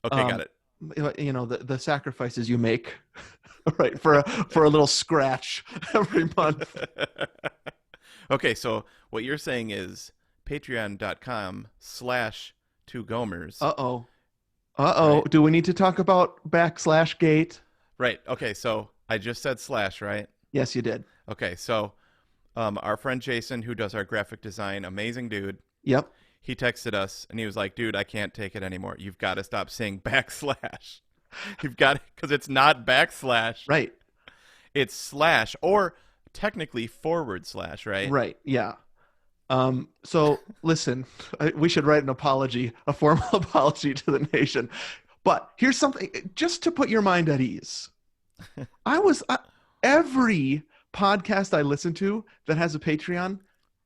Okay, got it. The sacrifices you make, right, for a little scratch every month. Okay, so what you're saying is patreon.com/2gomers, Uh-oh. right? Do we need to talk about backslash gate? Right. Okay, so I just said slash, right? Yes, you did. Okay, so our friend Jason, who does our graphic design, amazing dude, Yep. he texted us and he was like, dude, I can't take it anymore. You've got to stop saying backslash. You've got because it's not backslash, Right. it's slash, or technically forward slash, right? Right. Yeah. So listen, we should write an apology, a formal apology to the nation. But here's something just to put your mind at ease. I was every podcast I listen to that has a Patreon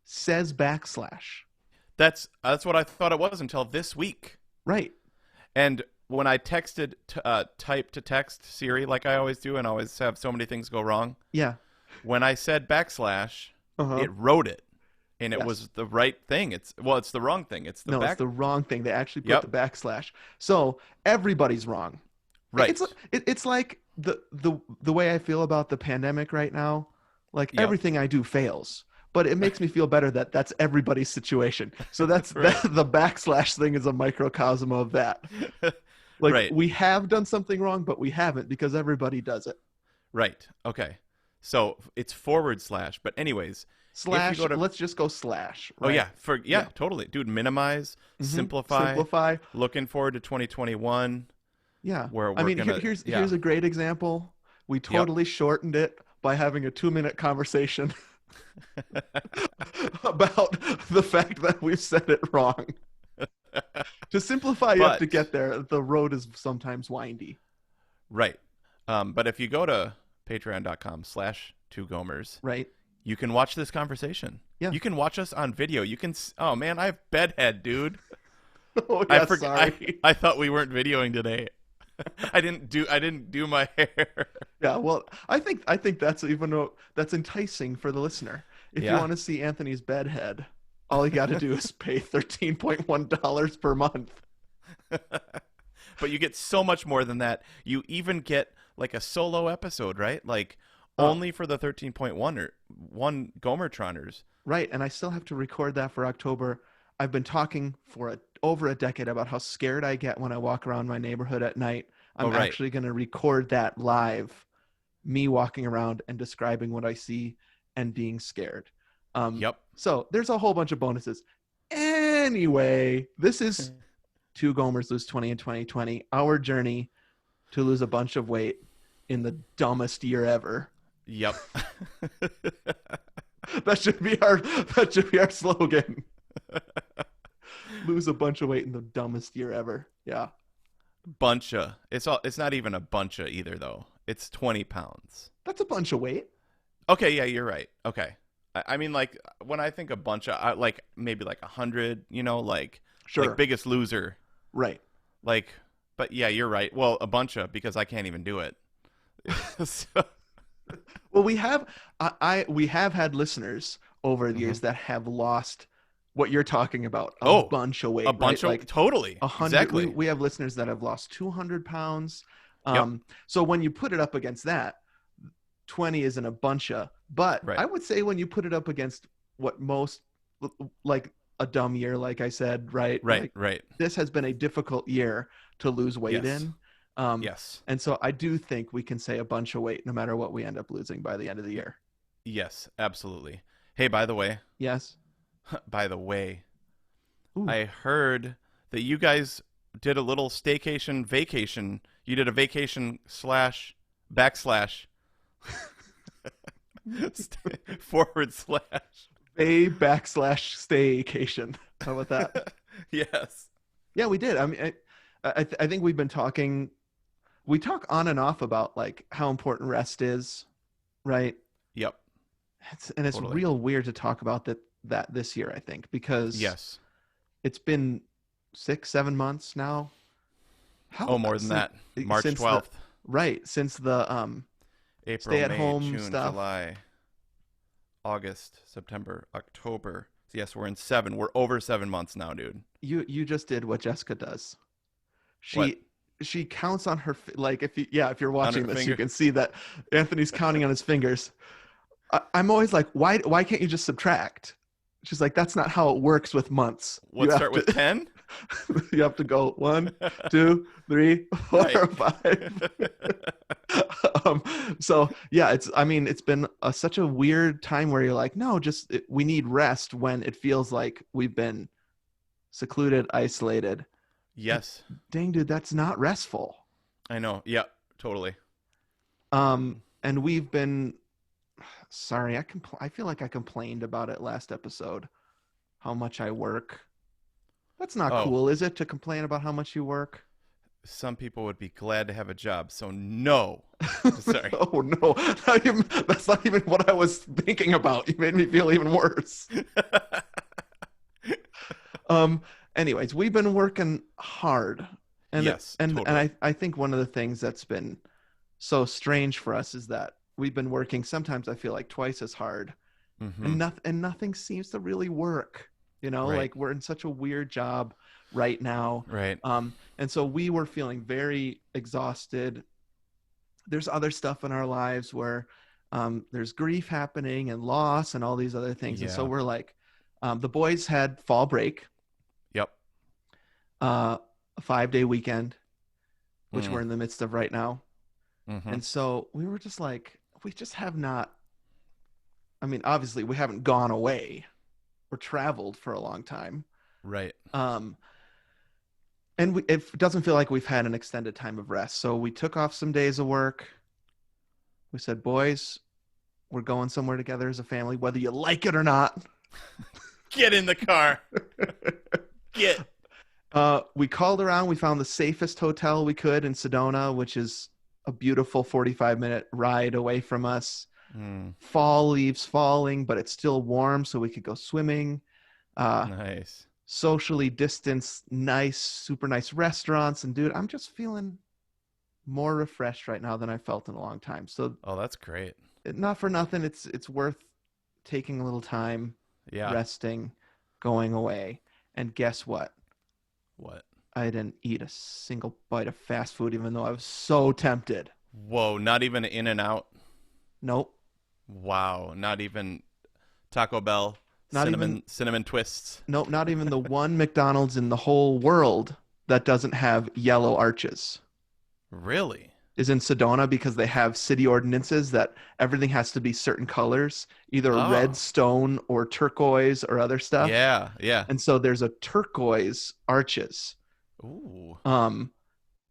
says backslash. That's what I thought it was until this week. Right. And when I texted type to text Siri like I always do and always have so many things go wrong, Yeah. when I said backslash, Uh-huh. it wrote it. And it Yes. was the right thing. It's the wrong thing. It's the No, back. it's the wrong thing. They actually put Yep. the backslash. So everybody's wrong. Right. It's like the way I feel about the pandemic right now. Like Yep. everything I do fails, but it makes me feel better that that's everybody's situation. So that's Right. the backslash thing is a microcosm of that. Like Right. we have done something wrong, but we haven't because everybody does it. Right. Okay. So it's forward slash. But anyways, Slash. if you go to Let's just go slash. oh Right? yeah, Yeah. totally, dude. Minimize, Mhm. simplify. Simplify. Looking forward to 2021. Yeah. Where I we're mean, gonna here's a great example. We totally shortened it by having a 2-minute conversation about the fact that we've said it wrong. To simplify, you have to But get there. The road is sometimes windy. right. But if you go to patreon.com/2gomers, Right? you can watch this conversation. Yeah. You can watch us on video. You can. Oh man, I have bedhead, dude. Oh I yeah, forgot. sorry. I thought we weren't videoing today. I didn't do my hair. Yeah, well, I think that's that's enticing for the listener. If you Yeah. want to see Anthony's bedhead, all you got to do is pay $13.1 per month. But you get so much more than that. You even get like a solo episode, right? Like Oh. only for the 13.1 or one Gomertroners. Right, and I still have to record that for October. I've been talking for over a decade about how scared I get when I walk around my neighborhood at night. I'm right. actually going to record that live, me walking around and describing what I see and being scared. Yep. So there's a whole bunch of bonuses. Anyway, this is Two Gomers Lose 20 in 2020, our journey to lose a bunch of weight in the dumbest year ever. Yep. That should be our slogan. Lose a bunch of weight in the dumbest year ever. Yeah. Buncha. It's not even a buncha either though. It's 20 pounds. That's a bunch of weight. Okay, yeah, you're right. Okay. I mean, like when I think of buncha, like maybe like 100. Like Sure. like Biggest Loser. Right. Like, but yeah, you're right. Well, a buncha because I can't even do it. So, Well, we have had listeners over the years that have lost what you're talking about, a bunch of weight. a bunch right? of like totally 100. exactly. We have listeners that have lost 200 pounds. Yep. So when you put it up against that, 20 isn't a bunch of. But Right. I would say when you put it up against what most, like a dumb year, like I said, right? Right. Like, Right. this has been a difficult year to lose weight Yes. in. Yes. And so I do think we can say a bunch of weight no matter what we end up losing by the end of the year. Yes. Absolutely. Hey, by the way, Yes. Ooh. I heard that you guys did a little staycation vacation. You did a vacation slash backslash forward slash. A backslash staycation. How about that? Yes. Yeah, we did. I mean, I think we've been talking. We talk on and off about like how important rest is, right? Yep. It's Totally. real weird to talk about that this year. I think because Yes. it's been 6-7 months now. Oh, more than that. March since 12th. Right, since the April, stay at May, home June, stuff. July, August, September, October. So yes, we're in 7. We're over 7 months now, dude. You just did what Jessica does. What? she counts on her, like, if you're On her watching this, finger. you can see that Anthony's counting on his fingers. I'm always like, why can't you just subtract? She's like, that's not how it works with months. What, start with 10? You have to go 1, 2, 3, 4, Right. 5. So yeah, it's been such a weird time where you're like, no, we need rest, when it feels like we've been secluded, isolated. Yes. Dang, dude, that's not restful. I know. Yeah, totally. And we've been, sorry, I feel like I complained about it last episode, how much I work. That's not cool, is it, to complain about how much you work? Some people would be glad to have a job, so no. Sorry. Oh no, that's not even what I was thinking about. You made me feel even worse. Anyways, we've been working hard, and Yes, and totally. I think one of the things that's been so strange for us is that we've been working, sometimes I feel like twice as hard, Mm-hmm. and nothing seems to really work. Right. Like, we're in such a weird job right now. Right. And so we were feeling very exhausted. There's other stuff in our lives where there's grief happening and loss and all these other things. And so Yeah. we're like, the boys had fall break, Yep. a 5-day weekend, which Mm. we're in the midst of right now. Mm-hmm. And so we were just like, we just have not, I mean, obviously we haven't gone away or traveled for a long time. Right. And it doesn't feel like we've had an extended time of rest. So we took off some days of work. We said, boys, we're going somewhere together as a family, whether you like it or not. Get in the car. Get. We called around. We found the safest hotel we could in Sedona, which is a beautiful 45-minute ride away from us. Fall leaves falling, but it's still warm, so we could go swimming. Nice. Socially distanced, nice, super nice restaurants. And dude, I'm just feeling more refreshed right now than I felt in a long time. So Oh, that's great. not for nothing, it's worth taking a little time, Yeah. resting, going away. And guess what? What? I didn't eat a single bite of fast food, even though I was so tempted. Whoa, not even In and Out? Nope. Wow, not even Taco Bell? Not cinnamon twists? Nope, not even the one McDonald's in the whole world that doesn't have yellow arches Really? is in Sedona, because they have city ordinances that everything has to be certain colors, either red stone or turquoise or other stuff. Yeah, yeah. And so there's a turquoise arches. Ooh.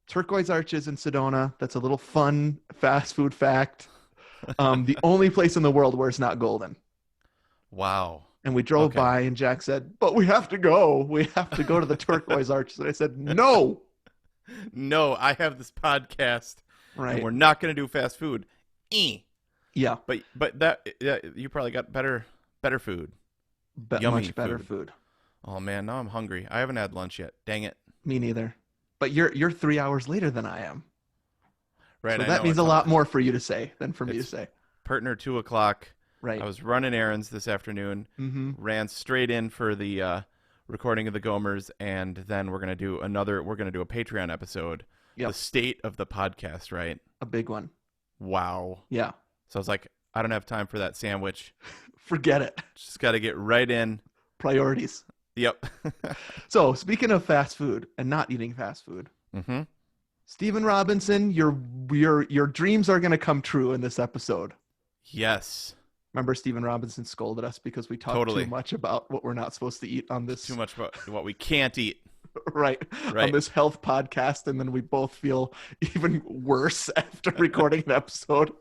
Turquoise arches in Sedona. That's a little fun fast food fact. The only place in the world where it's not golden. Wow. And we drove Okay. by, and Jack said, but we have to go. We have to go to the turquoise arches. And I said, no. No, I have this podcast, Right. and we're not going to do fast food. Yeah. But that you probably got better food. Yummy Much better food. Oh man, now I'm hungry. I haven't had lunch yet. Dang it. Me neither. But you're 3 hours later than I am. Right. So I that know, means it's a lot more for you to say than for me to it's say. Partner 2:00. Right. I was running errands this afternoon. Mm-hmm. Ran straight in for the recording of the Gomers, and then we're gonna do a Patreon episode. Yep. The state of the podcast, right? A big one. Wow. Yeah. So I was like, I don't have time for that sandwich. Forget it. Just got to get right in. Priorities. Yep. So speaking of fast food and not eating fast food, Mm-hmm. Stephen Robinson, your dreams are going to come true in this episode. Yes. Remember, Stephen Robinson scolded us because we talked Totally. too much about what we're not supposed to eat on this. Too much about what we can't eat. Right. On this health podcast, and then we both feel even worse after recording an episode.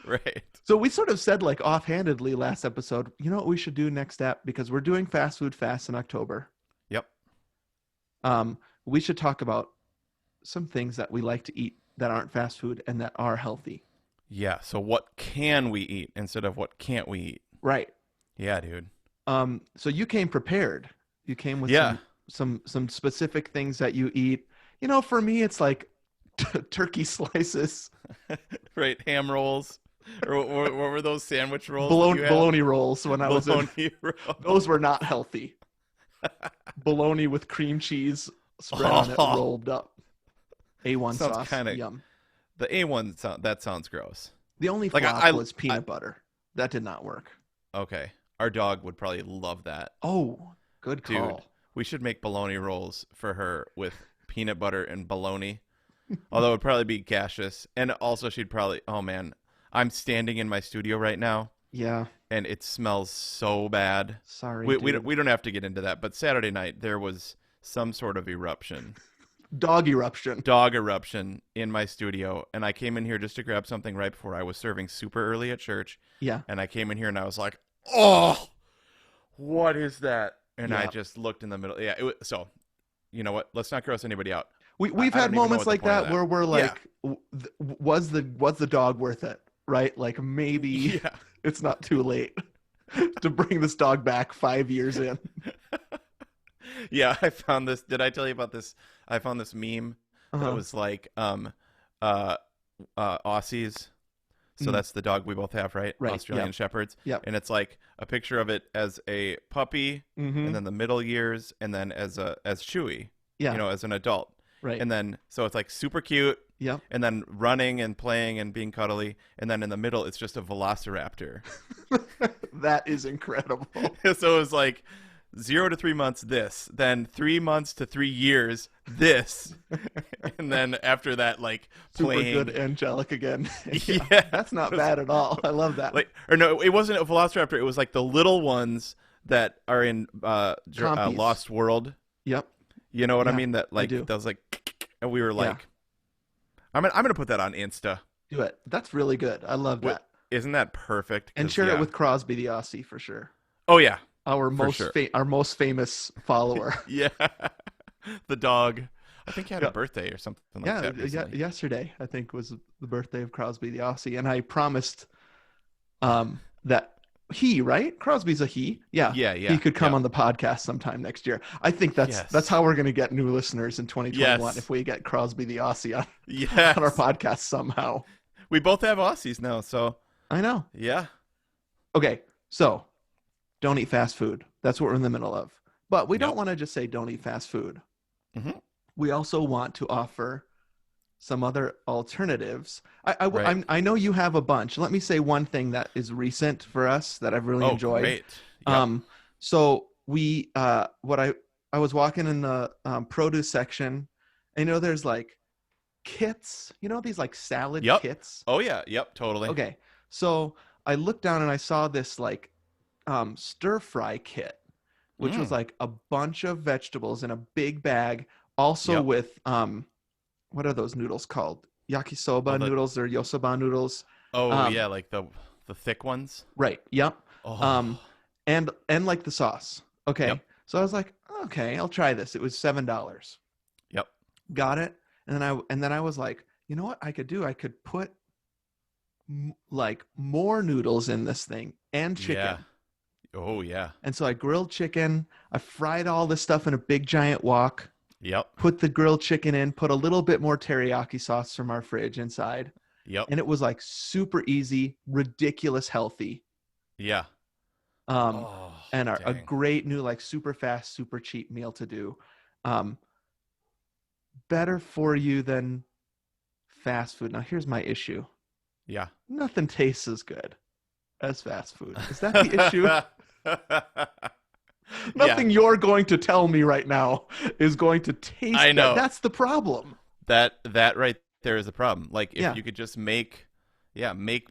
Right. So we sort of said, like, offhandedly last episode, you know what we should do next step, because we're doing fast food fast in October. Yep. We should talk about some things that we like to eat that aren't fast food and that are healthy. Yeah. So what can we eat instead of what can't we eat? Right. Yeah, dude. So you came prepared. You came with some specific things that you eat. You know, for me, it's like turkey slices. Right. Ham rolls. Or what were those sandwich rolls? Bologna rolls when I was in. Bologna rolls. Those were not healthy. Bologna with cream cheese spread on it, rolled up. A1 Sounds sauce, kind of yum. the A1 that sounds gross. The only Like flop was I peanut butter. That did not work. okay. Our dog would probably love that. Oh, good Dude, call. we should make bologna rolls for her with peanut butter and bologna. Although it would probably be gaseous. And also she'd probably, oh man, I'm standing in my studio right now Yeah. and it smells so bad. Sorry, We don't have to get into that, but Saturday night there was some sort of eruption. Dog eruption. Dog eruption in my studio, and I came in here just to grab something right before I was serving super early at church. Yeah. And I came in here and I was like, "Oh, what is that?" And I Yeah. just looked in the middle. Yeah, so you know what? Let's not gross anybody out. We've I had don't even know moments what the like point of that where we're Yeah. like, was the dog worth it? Right? Like maybe Yeah. it's not too late to bring this dog back 5 years in. Yeah, I found this. Did I tell you about this? I found this meme that Uh-huh. was like Aussies. So Mm. that's the dog we both have, right? Right, Australian yep. Shepherds. Yep. And it's like a picture of it as a puppy, Mm-hmm. and then the middle years, and then as Chewy, Yeah. as an adult. Right. And then so it's like super cute, Yep. and then running and playing and being cuddly, and then in the middle it's just a velociraptor. That is incredible. So it was like 0 to 3 months this, then 3 months to 3 years this, and then after that like Super playing. good angelic again. Yeah, That's not bad at all. I love that. like, or no, it wasn't a velociraptor. It was like the little ones that are in Compies. Lost World. Yep. You know what I Yeah, mean? That like do. that was like, and we were like, I'm gonna put that on Insta. Do it. That's really good. I love What- that. Isn't that perfect? And 'Cause, share yeah. it with Crosby the Aussie for sure. Oh yeah, Our For most sure. our most famous follower. yeah. The dog. I think he had Yeah. a birthday or something like Yeah, that. Recently. yesterday I think was the birthday of Crosby the Aussie, and I promised that he, right? Crosby's a he. Yeah. Yeah. He could come yeah. on the podcast sometime next year. I think that's Yes. how we're going to get new listeners in 2021 Yes. if we get Crosby the Aussie on, Yes. on our podcast somehow. We both have Aussies now, so I know. yeah. Okay, so don't eat fast food. That's what we're in the middle of. But we don't Yep. want to just say don't eat fast food. Mhm. We also want to offer some other alternatives. Right. I know you have a bunch. Let me say one thing that is recent for us that I've really Oh, enjoyed. great. Yep. So we I was walking in the produce section, and there's like kits. These like salad Yep. kits. Oh yeah. Yep. Totally. Okay, so I looked down and I saw this like stir fry kit, which was like a bunch of vegetables in a big bag, also Yep. with what are those noodles called? Yakisoba Oh, noodles or yosoba noodles. Oh yeah, like the thick ones. Right. Yep. Oh. And like the sauce. Okay. Yep. So I was like, okay, I'll try this. It was $7. Yep. Got it. And then I was like, you know what I could do? I could put like more noodles in this thing and chicken. Yeah. Oh yeah. And so I grilled chicken. I fried all this stuff in a big giant wok. Yep. Put the grilled chicken in. Put a little bit more teriyaki sauce from our fridge inside. Yep. And it was like super easy, ridiculous healthy. Yeah. And a dang. great new, like super fast, super cheap meal to do. Better for you than fast food. Now here's my issue. Yeah. Nothing tastes as good as fast food. Is that the issue? Nothing you're going to tell me right now is going to taste I know. That's the problem. That right there is a problem. Like if Yeah. you could just make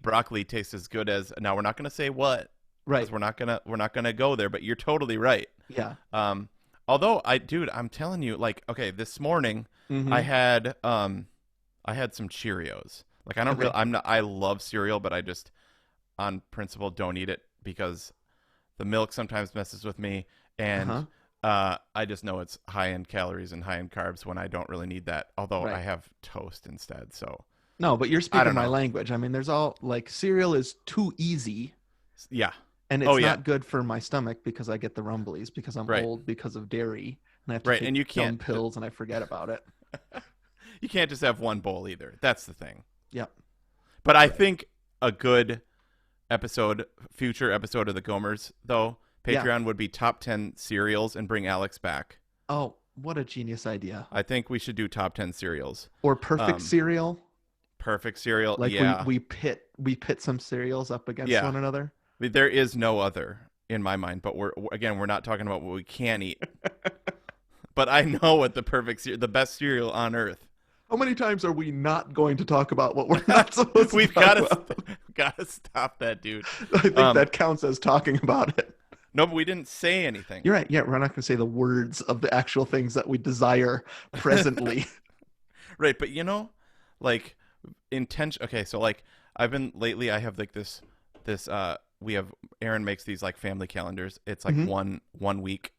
broccoli taste as good as, now we're not going to say what, Right. because we're not gonna go there, but you're totally right. Yeah. Although I'm telling you, like, okay, this morning Mhm. I had some Cheerios. Like Okay. I love cereal, but I just on principle don't eat it because the milk sometimes messes with me, and I just know it's high in calories and high in carbs when I don't really need that. Although Right. I have toast instead, so No, but you're speaking don't my know. language. I mean, there's all like cereal is too easy, yeah. and it's Oh, yeah. not good for my stomach because I get the rumblies because I'm Right. old because of dairy and I have to Right, take and you dumb can't- pills and I forget about it. You can't just have one bowl either. That's the thing. Yep. But I think a good future episode of the Gomers, though, Yeah. Patreon would be top 10 cereals and bring Alex back. Oh, What a genius idea. I think we should do top 10 cereals. Or perfect Um, cereal. Perfect cereal. Like Yeah. we pit some cereals up against Yeah. one another. I mean, there is no other in my mind, but we're not talking about what we can eat. But I know what the best cereal on earth. How many times are we not going to talk about what we're not supposed to We've talk got about? to stop that, dude. I think that counts as talking about it. No, but we didn't say anything. You're right. Yeah, we're not going to say the words of the actual things that we desire presently. Right, but like intention. Okay, so like I've been lately. I have like this. We have Aaron makes these like family calendars. It's like one week,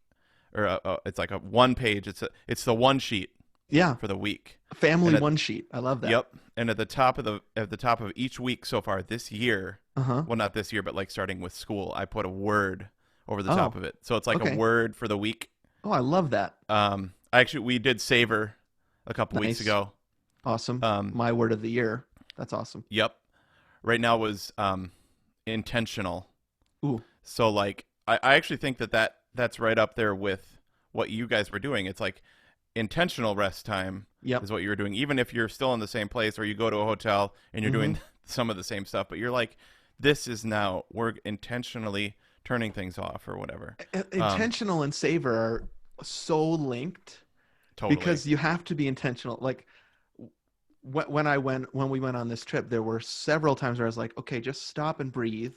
or it's like a one page. It's the one sheet. Yeah, for the week. Family one sheet. I love that. Yep. And at the top of each week so far this year, well, not this year, but like starting with school, I put a word over the top of it. So it's like a word for the week. Oh, I love that. We did Savor a couple weeks ago. Awesome. My word of the year. That's awesome. Yep. Right now was intentional. Ooh. So like I actually think that's right up there with what you guys were doing. It's like intentional rest time is what you were doing, even if you're still in the same place or you go to a hotel and you're doing some of the same stuff, but you're like, we're intentionally turning things off or whatever. Intentional and savor are so linked. Totally. Because you have to be intentional. Like when we went on this trip, there were several times where I was like, okay, just stop and breathe.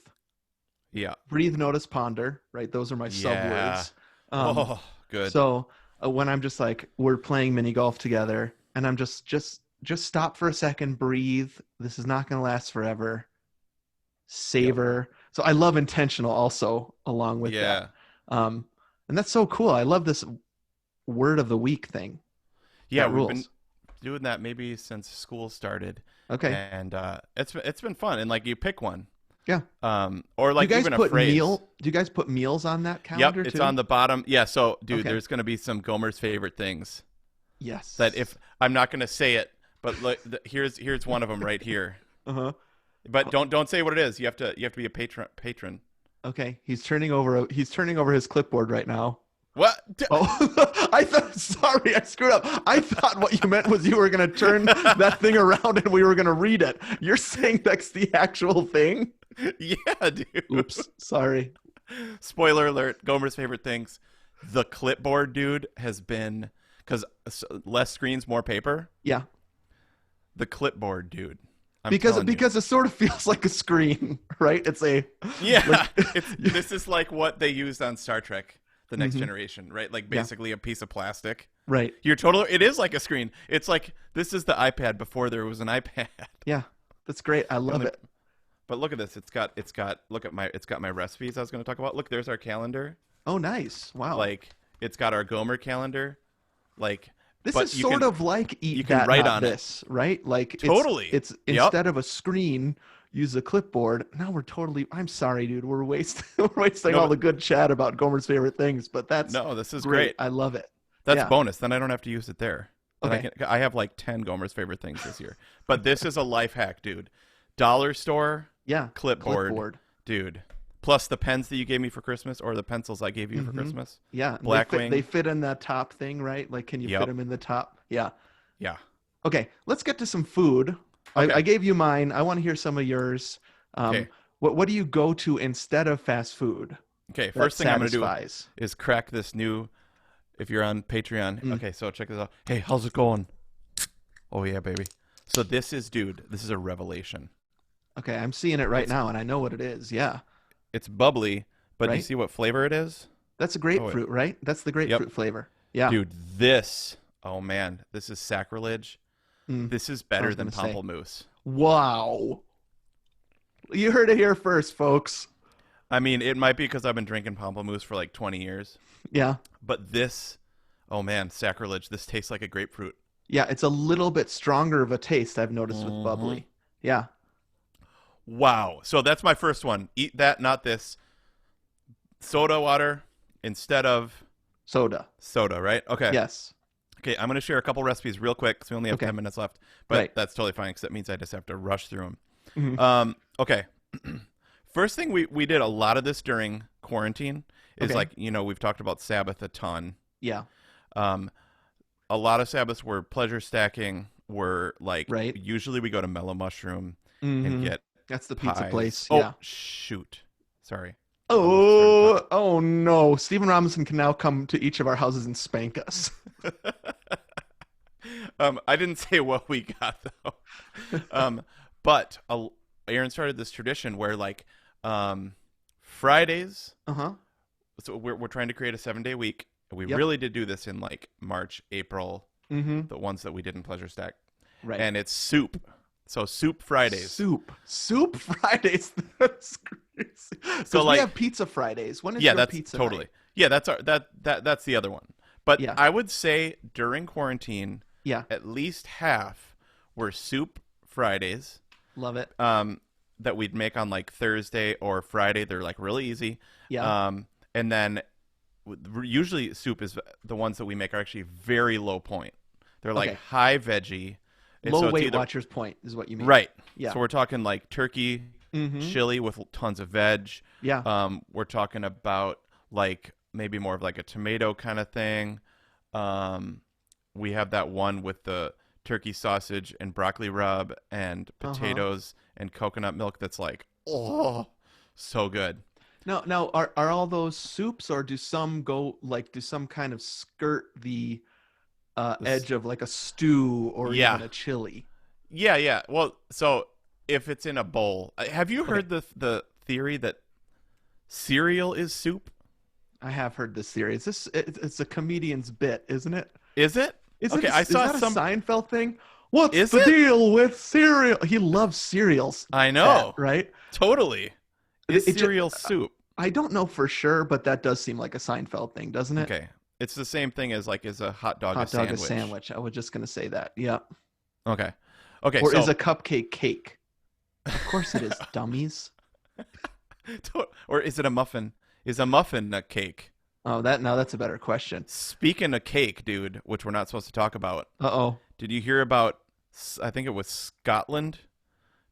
Yeah. Breathe, notice, ponder, right? Those are my subwords. Good. So when I'm just like, we're playing mini golf together and I'm just stop for a second, breathe. This is not going to last forever. Savor. Yep. So I love intentional also along with that. And that's so cool. I love this word of the week thing. Yeah. We've been doing that maybe since school started. Okay. And it's been fun. And like you pick one. Yeah. Or like even a phrase. Do you guys put meals on that calendar? Yep, it's too? on the bottom. Yeah, so dude, there's going to be some Gomer's favorite things. Yes. That if I'm not going to say it, but look, here's one of them right here. But don't say what it is. You have to be a patron. Okay. He's turning over his clipboard right now. What? Oh, sorry, I screwed up. I thought what you meant was you were going to turn that thing around and we were going to read it. You're saying that's the actual thing? Yeah, dude. Oops, sorry. Spoiler alert, Gomer's favorite things. The clipboard, dude, has been, because less screens, more paper. Yeah. The clipboard, dude. Because it sort of feels like a screen, right? It's a... Yeah, this is like what they used on Star Trek. The Next Generation, right? Like basically a piece of plastic. Right. It is like a screen. It's like, this is the iPad before there was an iPad. Yeah. That's great. I love it. But look at this. It's got my recipes I was going to talk about. Look, there's our calendar. Oh, nice. Wow. Like it's got our Gomer calendar. Like this is sort of like Eat you That, can write Not on This, right? Like totally. It's instead of a screen, use a clipboard. Now I'm sorry, dude. We're wasting all the good chat about Gomer's favorite things, but this is great. I love it. That's bonus. Then I don't have to use it there. Okay. I have like 10 Gomer's favorite things this year. But this is a life hack, dude. Dollar store. Yeah. Clipboard. Dude. Plus the pens that you gave me for Christmas or the pencils I gave you for Christmas. Yeah. Blackwing. They fit in that top thing, right? Like, can you fit them in the top? Yeah. Yeah. Okay. Let's get to some food. Okay. I gave you mine. I want to hear some of yours. Okay. What do you go to instead of fast food? Okay. First thing I'm going to do is crack this new, if you're on Patreon. Okay. So check this out. Hey, how's it going? Oh yeah, baby. So this is a revelation. Okay. I'm seeing it right now and I know what it is. Yeah. It's bubbly, but do you see what flavor it is? That's a grapefruit, right? That's the grapefruit flavor. Yeah. Dude, oh man, this is sacrilege. This is better than pamplemousse. Wow. You heard it here first, folks. I mean, it might be because I've been drinking pamplemousse for like 20 years. Yeah. But this, oh man, sacrilege. This tastes like a grapefruit. Yeah, it's a little bit stronger of a taste, I've noticed with bubbly. Yeah. Wow. So that's my first one. Eat that, not this. Soda water instead of... Soda, right? Okay. Yes. Okay, I'm going to share a couple recipes real quick because we only have 10 minutes left. But that's totally fine because that means I just have to rush through them. Okay. First thing, we did a lot of this during quarantine is like, we've talked about Sabbath a ton. Yeah. a lot of Sabbaths were pleasure stacking. Were like Right. usually we go to Mellow Mushroom and get That's the pizza pies. place. Oh Yeah. shoot! Sorry. Almost started Oh, oh no. Stephen Robinson can now come to each of our houses and spank us. I didn't say what we got though. But Aaron started this tradition where like Fridays. Uh-huh. So we're trying to create a 7-day week. We Yep. really did do this in like March, April, Mm-hmm. the ones that we did in Pleasure Stack. Right. And it's soup. So soup Fridays. Soup Fridays. That's crazy. So We like have pizza Fridays. When is yeah, your that's pizza totally. night? Yeah, that's that's the other one. But Yeah. I would say during quarantine, Yeah. at least half were soup Fridays. Love it. That we'd make on like Thursday or Friday. They're like really easy. Yeah. And then usually soup is the ones that we make are actually very low point. They're like Okay. high veggie. And Low so it's Weight either- Watchers point is what you mean. Right. Yeah. So we're talking like turkey, chili with tons of veg. Yeah. We're talking about like maybe more of like a tomato kind of thing. We have that one with the turkey sausage and broccoli rub and potatoes and coconut milk that's like, oh, so good. Now, are all those soups, or do some kind of skirt the edge of like a stew or Yeah. even a chili? Yeah. Well, so if it's in a bowl, have you heard the theory that cereal is soup? I have heard this theory. It's a comedian's bit, isn't it? Is it? Okay, I saw is that some. a Seinfeld thing? What's Is the it? deal with cereal? He loves cereals. I know. Right? Totally. Is It ju- cereal soup? I don't know for sure, but that does seem like a Seinfeld thing, doesn't it? Okay. It's the same thing as like, is a hot dog Hot a dog sandwich? a sandwich. I was just gonna say that. Yeah. Okay. Or So, is a cupcake cake? Of course it is, dummies. or is it a muffin? Is a muffin a cake? Oh, that's a better question. Speaking of cake, dude, which we're not supposed to talk about, Uh-oh. did you hear about, I think it was Scotland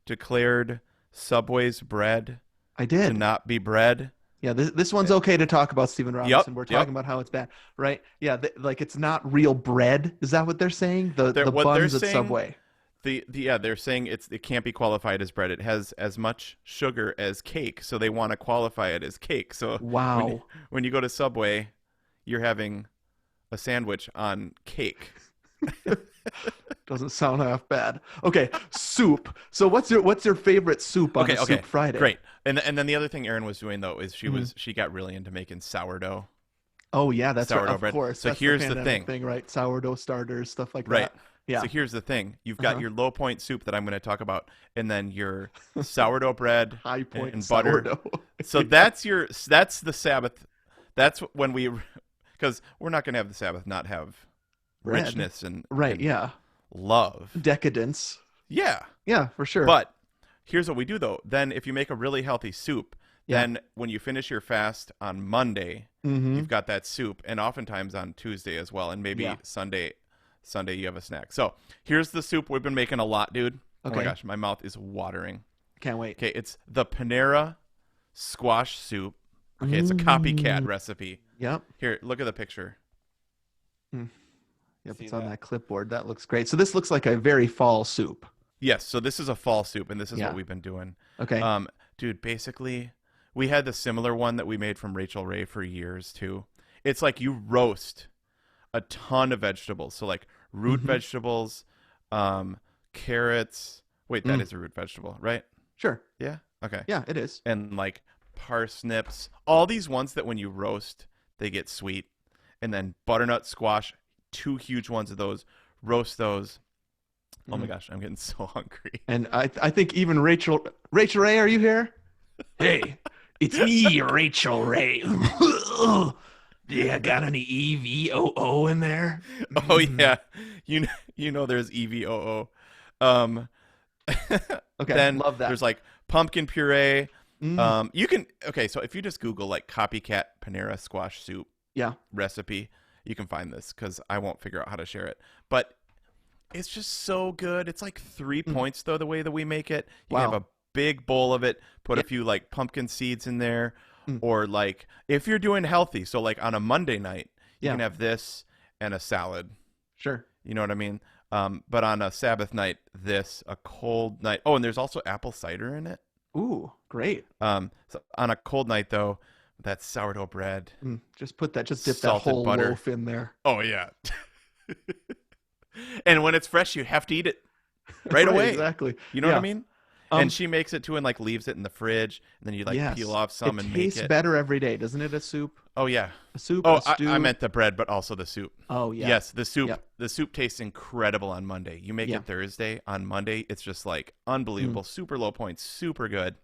declared Subway's bread I to did. not be bread? Yeah, this one's okay to talk about, Stephen Robinson. We're yep. talking about how it's bad, right? Yeah, like it's not real bread. Is that what they're saying? The What they're buns at saying- Subway. They're saying it can't be qualified as bread. It has as much sugar as cake, so they want to qualify it as cake. So Wow. when you go to Subway, you're having a sandwich on cake. Doesn't sound half bad. Okay, soup. So what's your favorite soup on a Soup Friday? Great. And then the other thing Erin was doing though is she got really into making sourdough. Oh yeah, that's right. Sourdough Of bread. course. So That's here's the pandemic thing. right? Sourdough starters, stuff like Right. that. Yeah. So here's the thing. You've got your low point soup that I'm going to talk about, and then your sourdough bread High point and butter. sourdough. So that's the Sabbath. That's when because we're not going to have the Sabbath not have Bread. richness and Right, and yeah. love. Decadence. Yeah. Yeah, for sure. But here's what we do though. Then if you make a really healthy soup, Yeah. then when you finish your fast on Monday, you've got that soup, and oftentimes on Tuesday as well, and maybe Yeah. Sunday you have a snack. So here's the soup we've been making a lot, dude. Oh my Okay. gosh, my mouth is watering. Can't wait. Okay, it's the Panera squash soup. Okay, it's a copycat recipe. Yep. Here, look at the picture. Yep, See it's on that? that clipboard. That looks great. So this looks like a very fall soup. Yes, so this is a fall soup, and this is Yeah. what we've been doing. Okay. Dude, basically, we had the similar one that we made from Rachel Ray for years too. It's like you roast a ton of vegetables. So like root vegetables, carrots. Wait, that is a root vegetable, right? Sure. Yeah. Okay. Yeah, it is. And like parsnips, all these ones that when you roast, they get sweet. And then butternut squash, 2 huge ones of those. Roast those. Oh my gosh, I'm getting so hungry. And I think even Rachel Ray, are you here? Hey, it's me, Rachel Ray. Yeah, got any EVOO in there? Oh yeah, you know there's EVOO. Okay, Then love that. there's like pumpkin puree. You can so if you just Google like copycat Panera squash soup Yeah. recipe, you can find this because I won't figure out how to share it. But it's just so good. It's like 3 points though the way that we make it. You Wow. can have a big bowl of it, put a few like pumpkin seeds in there, or like if you're doing healthy, so like on a Monday night, you Yeah. can have this and a salad. Sure. You know what I mean? But on a Sabbath night, a cold night. Oh, and there's also apple cider in it. Ooh, great. So on a cold night though, that sourdough bread, Just put that. Just dip that salted whole butter. loaf in there. Oh yeah. And when it's fresh, you have to eat it right away. Exactly. You know what I mean? And she makes it too and like leaves it in the fridge, and then you like peel off some and make it. It tastes better every day, doesn't it? A soup. Oh yeah. A soup. Oh, a stew. I meant the bread, but also the soup. Oh yeah. Yes, the soup. Yep. The soup tastes incredible on Monday. You make it Thursday. On Monday, it's just like unbelievable. Super low points. Super good.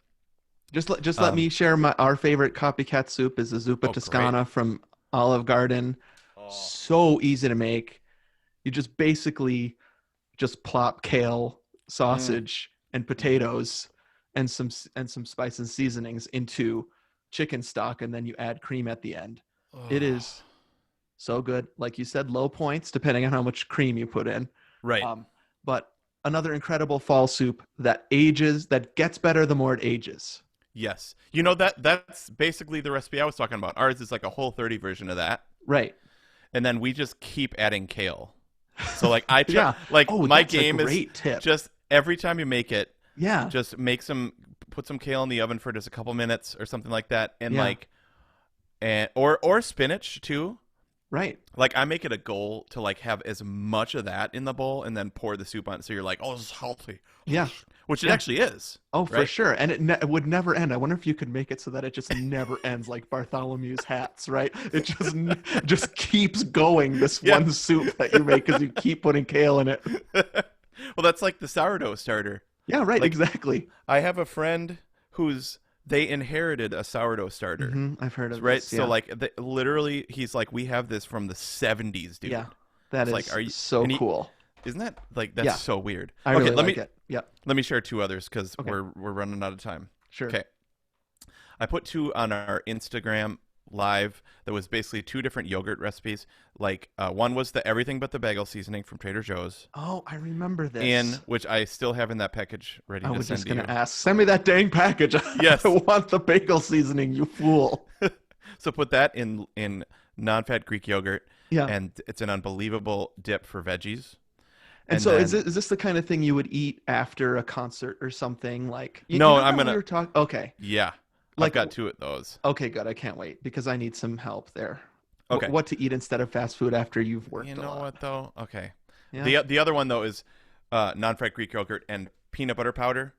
Just let me share our favorite copycat soup is the Zuppa Toscana from Olive Garden. Oh. So easy to make. You just basically just plop kale, sausage, and potatoes, and some spice and seasonings into chicken stock, and then you add cream at the end. Oh. It is so good. Like you said, low points depending on how much cream you put in. Right. But another incredible fall soup that gets better the more it ages. Yes. You know, that's basically the recipe I was talking about. Ours is like a Whole30 version of that. Right. And then we just keep adding kale. So like I try, my game is tip. Just every time you make it, just put some kale in the oven for just a couple minutes or something like that, and or spinach too. Right. Like I make it a goal to like have as much of that in the bowl and then pour the soup on it. So you're like, oh, this is healthy. Yeah. Which it actually is. Oh, right? For sure. And it would never end. I wonder if you could make it so that it just never ends like Bartholomew's hats, right? It just keeps going, this one soup that you make because you keep putting kale in it. Well, that's like the sourdough starter. Yeah, right. Like, exactly. I have a friend they inherited a sourdough starter. Mm-hmm. I've heard of right? this. So like literally he's like, we have this from the 70s, dude. Yeah. That is like, so cool. Isn't that like, that's so weird. I really like it. Yeah. Let me share two others because we're running out of time. Sure. Okay. I put two on our Instagram live that was basically two different yogurt recipes. Like one was the everything but the bagel seasoning from Trader Joe's. Oh, I remember this. Which I still have in that package ready to send to you. I was just going to ask, send me that dang package. Yes. I want the bagel seasoning, you fool. So put that in non-fat Greek yogurt. Yeah. And it's an unbelievable dip for veggies. And so is this the kind of thing you would eat after a concert or something? Like I'm gonna. Okay. Yeah, I've got two of those. Okay, good. I can't wait because I need some help there. Okay. What to eat instead of fast food after you've worked? You know what though? Okay. Yeah. The other one though is non-fat Greek yogurt and peanut butter powder.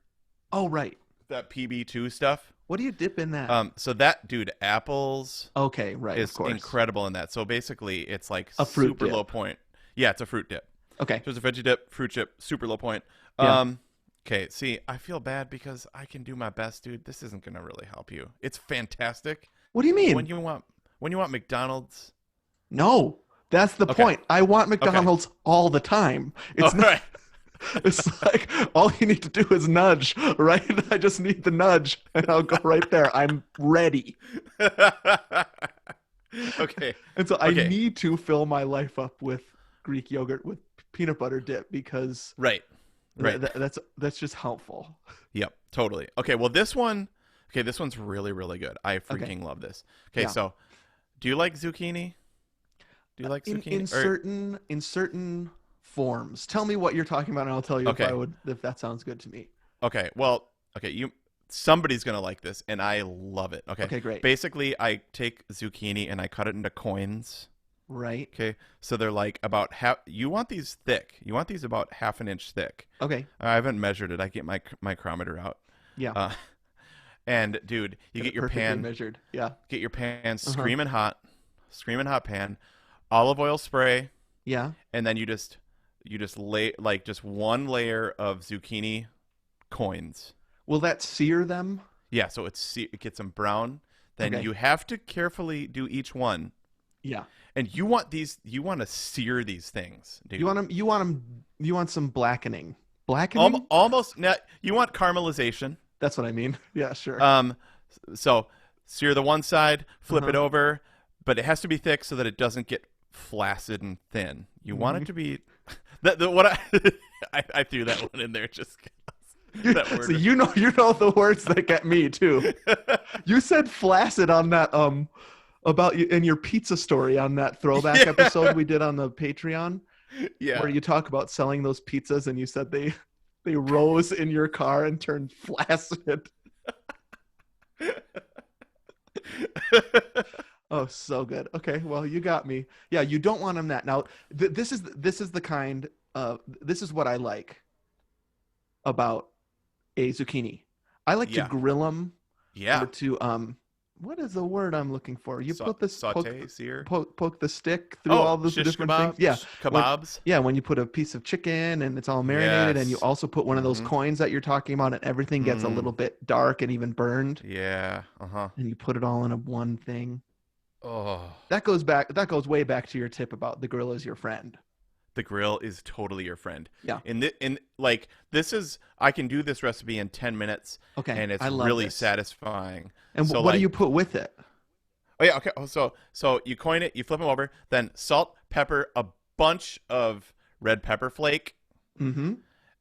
Oh right. That PB2 stuff. What do you dip in that? So that, dude, apples. Okay, right. Is of course. incredible in that. So basically, it's like a fruit super dip. low point. Yeah, it's a fruit dip. Okay. There's a veggie dip, fruit dip, super low point. Yeah. Okay, see, I feel bad because I can do my best, dude. This isn't gonna really help you. It's fantastic. What do you mean? When you want McDonald's? No, that's the point. I want McDonald's all the time. It's not. Right. It's like all you need to do is nudge, right? I just need the nudge, and I'll go right there. I'm ready. Okay. And so I need to fill my life up with Greek yogurt with peanut butter dip because that's just helpful. Yep, totally. Okay, well this one's really, really good. I freaking love this. Okay, so do you like zucchini? Do you like zucchini? In certain forms. Tell me what you're talking about and I'll tell you if that sounds good to me. Okay, well, somebody's going to like this and I love it. Okay, great. Basically, I take zucchini and I cut it into coins. Right. Okay. So they're like about half. You want these thick. You want these about half an inch thick. Okay. I haven't measured it. I get my micrometer out. Yeah. And dude, you get your pan measured. Yeah. Get your pan screaming hot pan, olive oil spray. Yeah. And then you just lay like just one layer of zucchini coins. Will that sear them? Yeah. So it gets them brown. Then you have to carefully do each one. Yeah. And you want to sear these things, dude. You want some blackening. Blackening? Almost. Now, you want caramelization. That's what I mean. Yeah, sure. So sear the one side, flip it over, but it has to be thick so that it doesn't get flaccid and thin. You want it to be I threw that one in there just that word. So you know the words that get me too. You said flaccid on that about you in your pizza story on that throwback episode we did on the Patreon. Yeah. where you talk about selling those pizzas and you said they rose in your car and turned flaccid. Oh, so good. Okay, well, you got me. Yeah, you don't want them that. Now, this is the kind of this is what I like about a zucchini. I like to Yeah. grill them or Yeah. to what is the word I'm looking for? You put this Saute, sear. poke the stick through Oh, all those shish different things. kebab, Yeah, when kebabs. when you put a piece of chicken and it's all marinated, and you Yes. also put one of those Mm-hmm. coins that you're talking about, and everything gets a little bit dark and even burned, Yeah. Uh-huh. and you put it all in a one thing. Oh, That goes back. That goes way back to your tip about the grill is your friend. the grill is totally your friend. Yeah. In like this is I can do this recipe in 10 minutes Okay. and it's I love really this. satisfying. And So what do like you put with it? oh yeah, okay. Oh, so you coin it, you flip them over, then salt, pepper, a bunch of red pepper flake, Mm-hmm.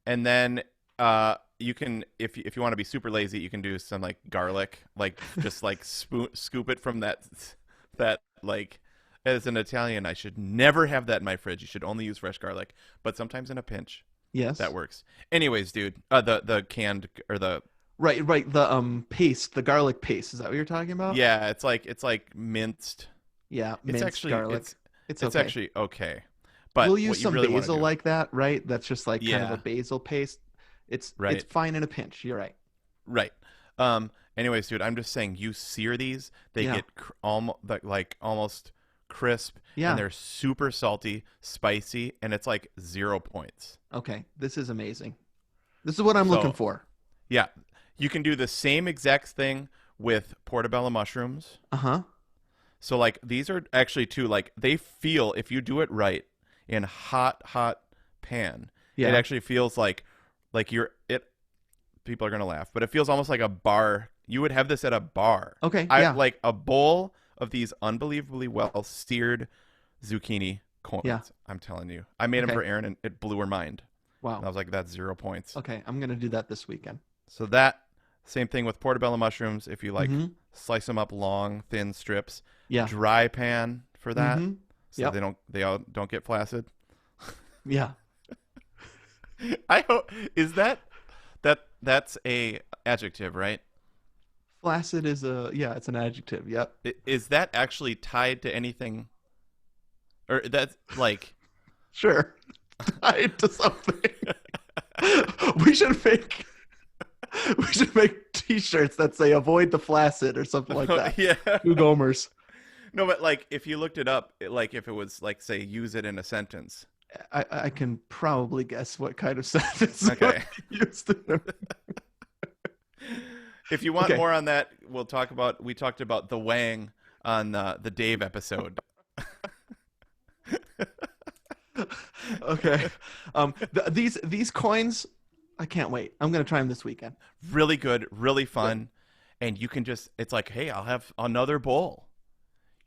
and then you can if you want to be super lazy, you can do some like garlic, like just like scoop it from that like as an Italian, I should never have that in my fridge. You should only use fresh garlic, but sometimes in a pinch, Yes. that works. Anyways, dude, the canned or the Right. Right. The paste, the garlic paste. Is that what you're talking about? yeah, it's like minced. Yeah. It's Minced actually garlic. It's it's okay. actually okay. But We'll use what you some really want to basil do, like that, right? That's just like kind of a yeah, basil paste. It's right, fine in a pinch. You're right. right. Anyways, dude, I'm just saying, you sear these, they Yeah. get almost like almost crisp, Yeah. and they're super salty, spicy, and it's like 0 points. Okay. This is amazing. This is what I'm looking So for. yeah, you can do the same exact thing with portobello mushrooms. Uh-huh. So like these are actually too like they feel if you do it right in hot pan, it Yeah. actually feels like you're it. People are gonna laugh, but it feels almost like a bar. You would have this at a bar. Okay. I Yeah. like a bowl of these unbelievably well seared zucchini coins. Yeah. I'm telling you, I made them Okay. for Erin, and it blew her mind. And I Wow. was like, that's 0 points. Okay. I'm gonna do that this weekend. So that same thing with portobello mushrooms. If you like Mm-hmm. slice them up long, thin strips, Yeah. dry pan for that, Mm-hmm. so Yep. they all don't get flaccid. Yeah. I hope is that's a adjective, right? Flaccid is it's an adjective. Yep. Is that actually tied to anything, or that's like Sure. Tied to something. we should make t-shirts that say avoid the flaccid or something like that. yeah. Two Gomers. No, but like if you looked it up, like if it was like say use it in a sentence. I can probably guess what kind of sentence Okay. used in. If you want Okay. more on that, we talked about the Wang on the Dave episode. Okay. These coins, I can't wait. I'm gonna try them this weekend. Really good, really fun, and you can just it's like, hey, I'll have another bowl.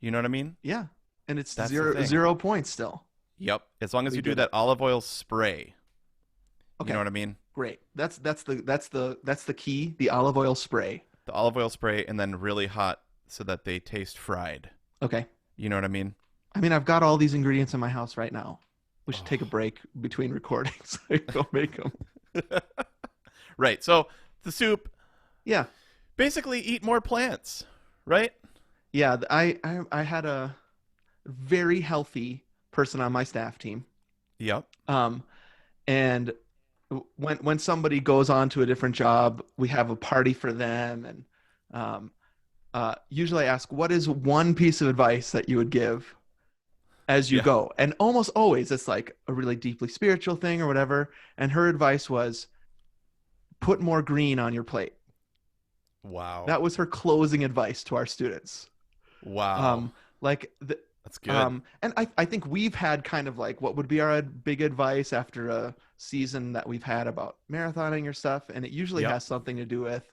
You know what I mean? Yeah, and it's That's the zero thing. 0 points still. Yep. As long as We you do did that olive oil spray. Okay. You know what I mean? Great. That's the key. The olive oil spray. The olive oil spray and then really hot so that they taste fried. Okay. You know what I mean? I mean, I've got all these ingredients in my house right now. We should take a break between recordings. So go make them. Right. So the soup, Yeah. basically eat more plants, right? Yeah. I had a very healthy person on my staff team. Yep. And when somebody goes on to a different job, we have a party for them, and usually I ask, what is one piece of advice that you would give as you Yeah. go? And almost always it's like a really deeply spiritual thing or whatever. And her advice was, put more green on your plate. Wow. That was her closing advice to our students. Wow. That's good. And I think we've had kind of like what would be our big advice after a season that we've had about marathoning or stuff. And it usually Yep. has something to do with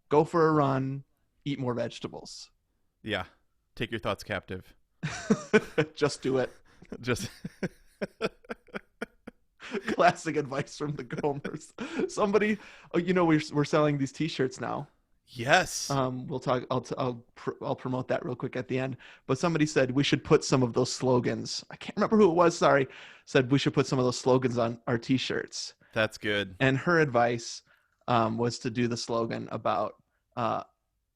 go for a run, eat more vegetables. Yeah. Take your thoughts captive. Just do it. Just Classic advice from the Gomers. Somebody, we're selling these t-shirts now. Yes. We'll talk. I'll promote that real quick at the end. But somebody said we should put some of those slogans. I can't remember who it was. Sorry, said we should put some of those slogans on our T-shirts. That's good. And her advice was to do the slogan about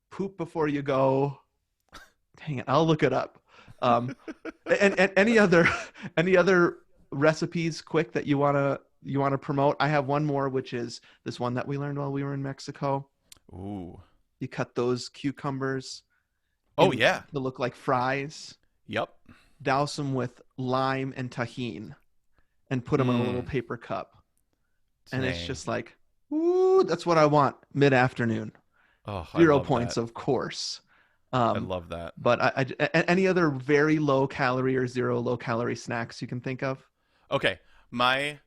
poop before you go. Dang it, I'll look it up. And any other recipes, quick, that you wanna promote? I have one more, which is this one that we learned while we were in Mexico. Ooh. You cut those cucumbers. Oh yeah. To look like fries. Yep. Douse them with lime and tahini, and put them in a little paper cup. And it's just like, ooh, that's what I want mid-afternoon. Oh, 0 points, of course. I love that. But any other very low calorie or zero low calorie snacks you can think of? Okay, my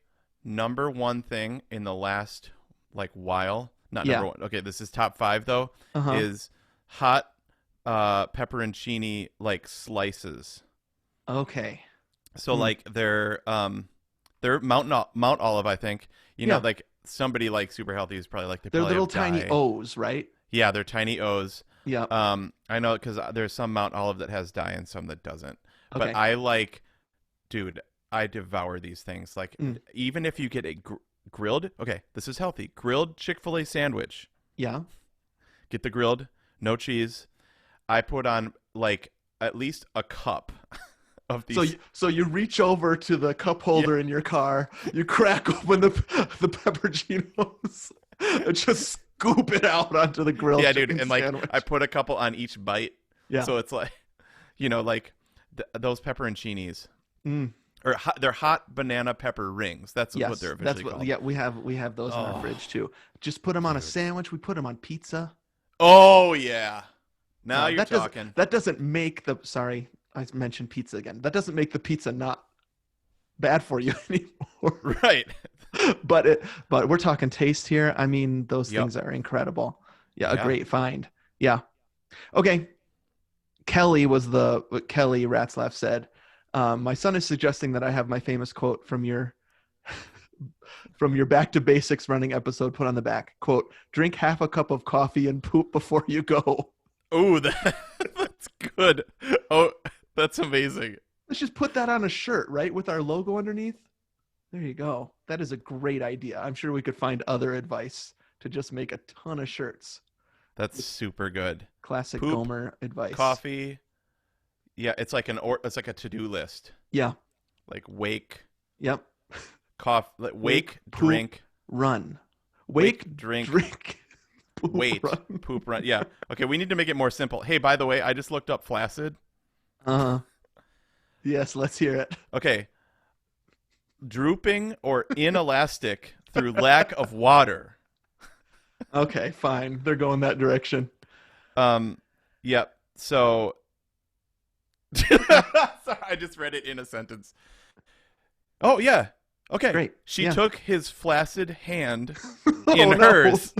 number one thing in the last while, not number one. Okay, this is top 5 though. Is hot pepperoncini slices. Okay. So they're Mount Olive, I think. You know, somebody super healthy is probably they're little tiny O's, right? Yeah, they're tiny O's. Yeah. I know because there's some Mount Olive that has dye and some that doesn't. Okay. But dude, I devour these things. Even if you get a grilled, okay, this is healthy. Grilled Chick-fil-A sandwich. Yeah. Get the grilled, no cheese. I put on at least a cup of these. So you reach over to the cup holder in your car, you crack open the pepperoncinos, and just scoop it out onto the grilled chicken sandwich. I put a couple on each bite. Yeah. So it's those pepperoncinis. Or they're hot banana pepper rings. That's what they're officially called. Yeah, we have those in our fridge too. Just put them on a sandwich. We put them on pizza. Oh yeah. Now you're talking. That doesn't make the. Sorry, I mentioned pizza again. That doesn't make the pizza not bad for you anymore. Right. But we're talking taste here. I mean, those things are incredible. Yeah, a great find. Yeah. Okay. Kelly Ratzlaff said, my son is suggesting that I have my famous quote from your Back to Basics running episode put on the back. Quote, drink half a cup of coffee and poop before you go. Oh, that's good. Oh, that's amazing. Let's just put that on a shirt, right? With our logo underneath. There you go. That is a great idea. I'm sure we could find other advice to just make a ton of shirts. That's super good. Classic Poop, Gomer advice. Coffee. Yeah, it's like a to-do list. Yeah. Wake. Yep. Wake, poop, drink, run. Wake, drink, poop, wait, run. poop, run. Yeah. Okay, we need to make it more simple. Hey, by the way, I just looked up Flaccid. Yes, let's hear it. Okay. Drooping or inelastic through lack of water. Okay, fine. They're going that direction. Yep. So sorry, I just read it in a sentence. Oh yeah. Okay. Great. She took his flaccid hand Oh, in no. hers.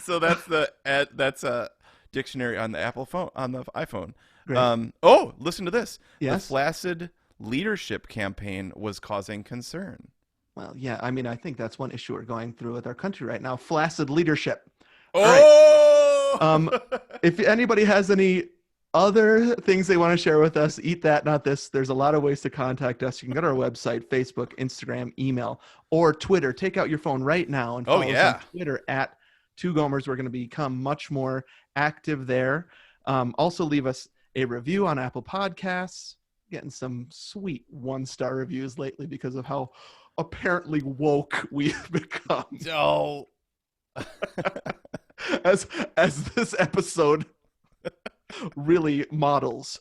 So that's a dictionary on the iPhone. Great. Listen to this. Yes? The Flaccid leadership campaign was causing concern. Well, yeah, I mean, I think that's one issue we're going through with our country right now. Flaccid leadership. Oh! Right. If anybody has any other things they want to share with us, eat that, not this. There's a lot of ways to contact us. You can go to our website, Facebook, Instagram, email, or Twitter. Take out your phone right now and follow us on Twitter at Two Gomers. We're going to become much more active there. Also, leave us a review on Apple Podcasts. Getting some sweet 1-star reviews lately because of how apparently woke we've become. No. as this episode really models.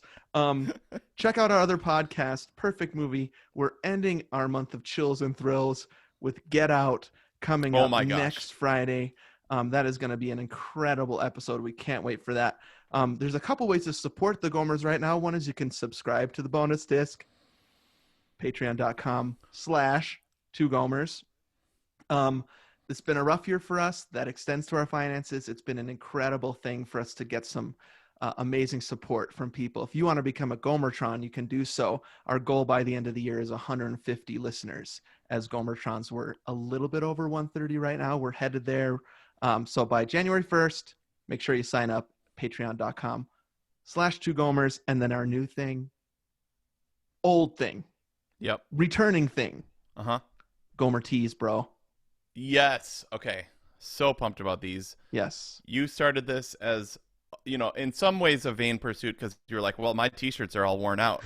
Check out our other podcast, Perfect Movie. We're ending our month of chills and thrills with Get Out coming up next Friday. That is going to be an incredible episode. We can't wait for that. There's a couple ways to support the Gomers right now. One is you can subscribe to the bonus disc, patreon.com/2gomers. It's been a rough year for us. That extends to our finances. It's been an incredible thing for us to get some amazing support from people. If you want to become a Gomertron, you can do so. Our goal by the end of the year is 150 listeners, as Gomertrons. We're a little bit over 130 right now. We're headed there. So by January 1st, make sure you sign up, patreon.com/2gomers, and then our new thing, old thing, Yep. returning thing, Gomer teas, bro. Yes. Okay. So pumped about these. Yes. You started this as, in some ways a vain pursuit because you're like, well, my t-shirts are all worn out.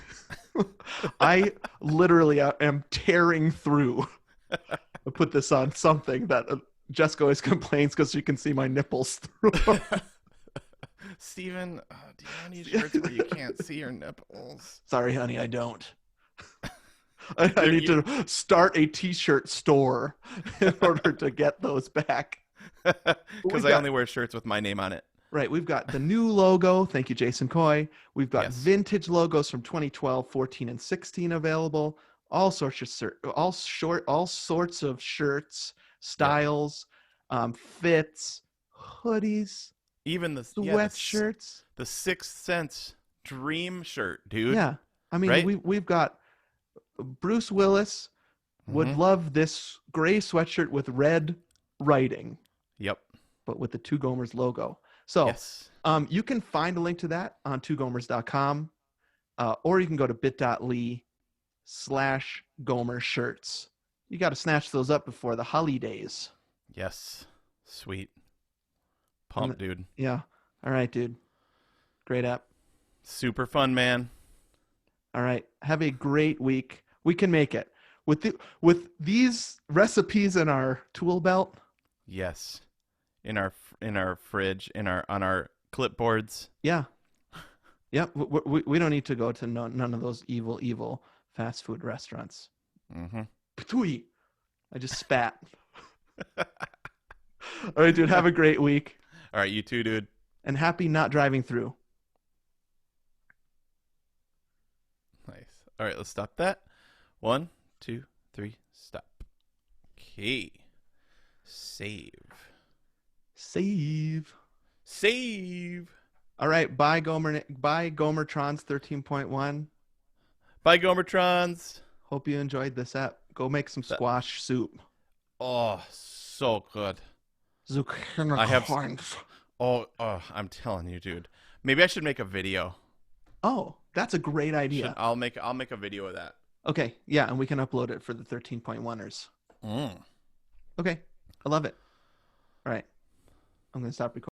I literally am tearing through. I put this on something that Jessica always complains because she can see my nipples through. Steven, do you have any shirts where you can't see your nipples? Sorry, honey, I don't. I need to start a t-shirt store in order to get those back. Because I only wear shirts with my name on it. Right. We've got the new logo. Thank you, Jason Coy. We've got vintage logos from 2012, 14, and 16 available. All sorts of shirts, styles, fits, hoodies, even the sweatshirts. The Sixth Sense Dream shirt, dude. Yeah. I mean, right? we've got Bruce Willis would love this gray sweatshirt with red writing. Yep. But with the Two Gomers logo. So you can find a link to that on twogomers.com, or you can go to bit.ly/Gomer shirts. You got to snatch those up before the holidays. Yes. Sweet. Pump, dude. Yeah. All right, dude. Great app. Super fun, man. All right. Have a great week. We can make it. With these recipes in our tool belt. Yes. In our fridge, on our clipboards. Yeah. Yep. We don't need to go to none of those evil fast food restaurants. Patooey. I just spat. All right, dude. Have a great week. All right, you too, dude. And happy not driving through. Nice. All right, let's stop that. 1, 2, 3, stop. Okay. Save. All right, bye Gomertrons 13.1. Bye Gomertrons. Hope you enjoyed this app. Go make some squash soup. Oh, so good. Zucchini. I'm telling you, dude. Maybe I should make a video. Oh, that's a great idea. I'll make a video of that. Okay, yeah, and we can upload it for the 13.1ers. Okay, I love it. All right, I'm going to stop recording.